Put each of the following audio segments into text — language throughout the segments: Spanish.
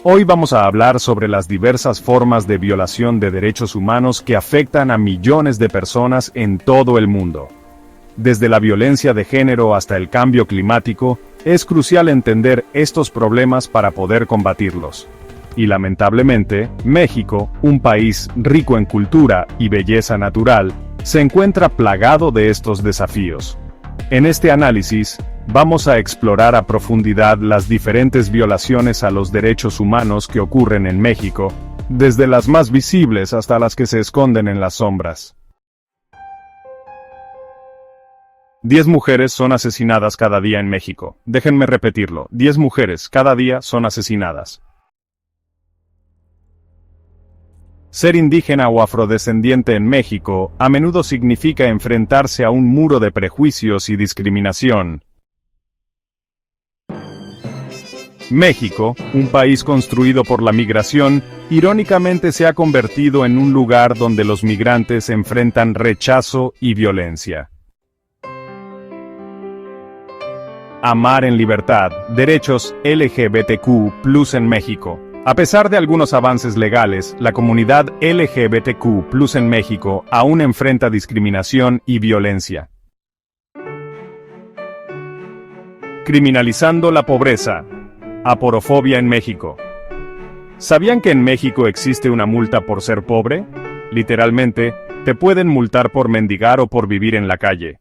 Hoy vamos a hablar sobre las diversas formas de violación de derechos humanos que afectan a millones de personas en todo el mundo. Desde la violencia de género hasta el cambio climático, es crucial entender estos problemas para poder combatirlos. Y lamentablemente, México, un país rico en cultura y belleza natural, se encuentra plagado de estos desafíos. En este análisis, vamos a explorar a profundidad las diferentes violaciones a los derechos humanos que ocurren en México, desde las más visibles hasta las que se esconden en las sombras. 10 mujeres son asesinadas cada día en México. Déjenme repetirlo, 10 mujeres cada día son asesinadas. Ser indígena o afrodescendiente en México a menudo significa enfrentarse a un muro de prejuicios y discriminación. México, un país construido por la migración, irónicamente se ha convertido en un lugar donde los migrantes enfrentan rechazo y violencia. Amar en libertad, derechos LGBTQ+ en México. A pesar de algunos avances legales, la comunidad LGBTQ+ en México aún enfrenta discriminación y violencia. Criminalizando la pobreza. Aporofobia en México. ¿Sabían que en México existe una multa por ser pobre? Literalmente, te pueden multar por mendigar o por vivir en la calle.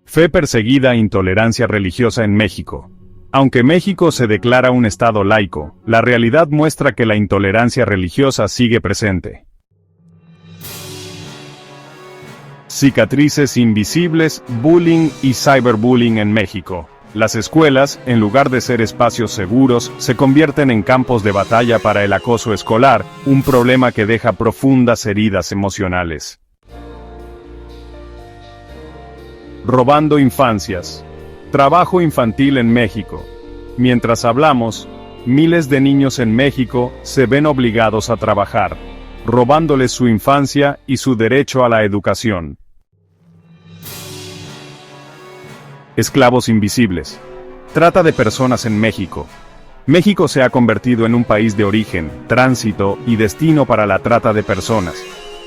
Fe perseguida e intolerancia religiosa en México. Aunque México se declara un estado laico, la realidad muestra que la intolerancia religiosa sigue presente. Cicatrices invisibles, bullying y cyberbullying en México. Las escuelas, en lugar de ser espacios seguros, se convierten en campos de batalla para el acoso escolar, un problema que deja profundas heridas emocionales. Robando infancias. Trabajo infantil en México. Mientras hablamos, miles de niños en México se ven obligados a trabajar, robándoles su infancia y su derecho a la educación. Esclavos invisibles. Trata de personas en México. México se ha convertido en un país de origen, tránsito y destino para la trata de personas,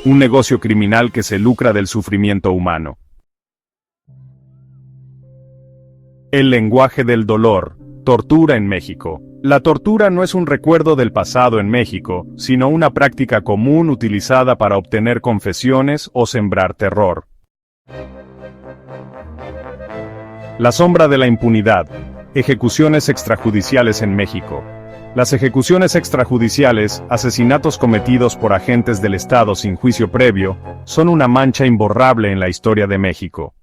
un negocio criminal que se lucra del sufrimiento humano. El lenguaje del dolor. Tortura en México. La tortura no es un recuerdo del pasado en México, sino una práctica común utilizada para obtener confesiones o sembrar terror. La sombra de la impunidad. Ejecuciones extrajudiciales en México. Las ejecuciones extrajudiciales, asesinatos cometidos por agentes del Estado sin juicio previo, son una mancha imborrable en la historia de México.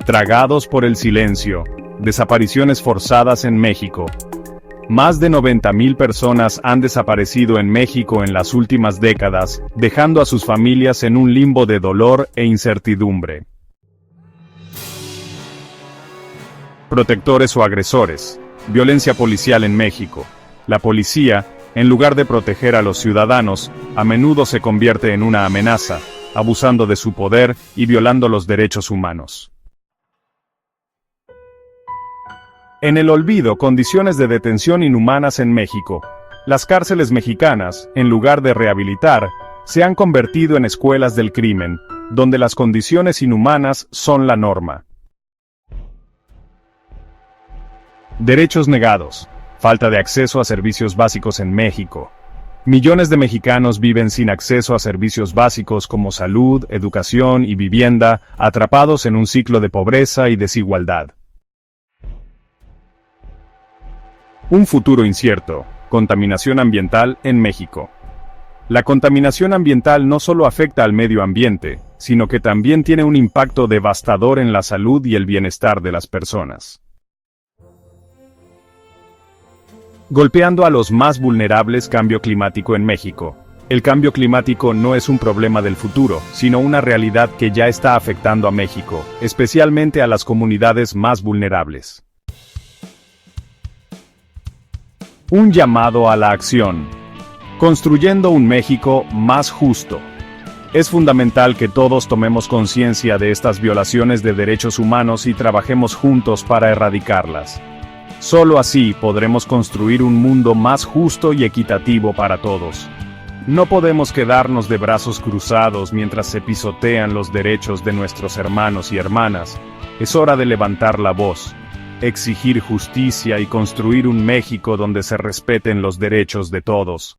Tragados por el silencio. Desapariciones forzadas en México. Más de 90,000 personas han desaparecido en México en las últimas décadas, dejando a sus familias en un limbo de dolor e incertidumbre. Protectores o agresores. Violencia policial en México. La policía, en lugar de proteger a los ciudadanos, a menudo se convierte en una amenaza, abusando de su poder y violando los derechos humanos. En el olvido, condiciones de detención inhumanas en México. Las cárceles mexicanas, en lugar de rehabilitar, se han convertido en escuelas del crimen, donde las condiciones inhumanas son la norma. Derechos negados. Falta de acceso a servicios básicos en México. Millones de mexicanos viven sin acceso a servicios básicos como salud, educación y vivienda, atrapados en un ciclo de pobreza y desigualdad. Un futuro incierto. Contaminación ambiental en México. La contaminación ambiental no solo afecta al medio ambiente, sino que también tiene un impacto devastador en la salud y el bienestar de las personas. Golpeando a los más vulnerables. Cambio climático en México. El cambio climático no es un problema del futuro, sino una realidad que ya está afectando a México, especialmente a las comunidades más vulnerables. Un llamado a la acción. Construyendo un México más justo. Es fundamental que todos tomemos conciencia de estas violaciones de derechos humanos y trabajemos juntos para erradicarlas. Solo así podremos construir un mundo más justo y equitativo para todos. No podemos quedarnos de brazos cruzados mientras se pisotean los derechos de nuestros hermanos y hermanas. Es hora de levantar la voz, exigir justicia y construir un México donde se respeten los derechos de todos.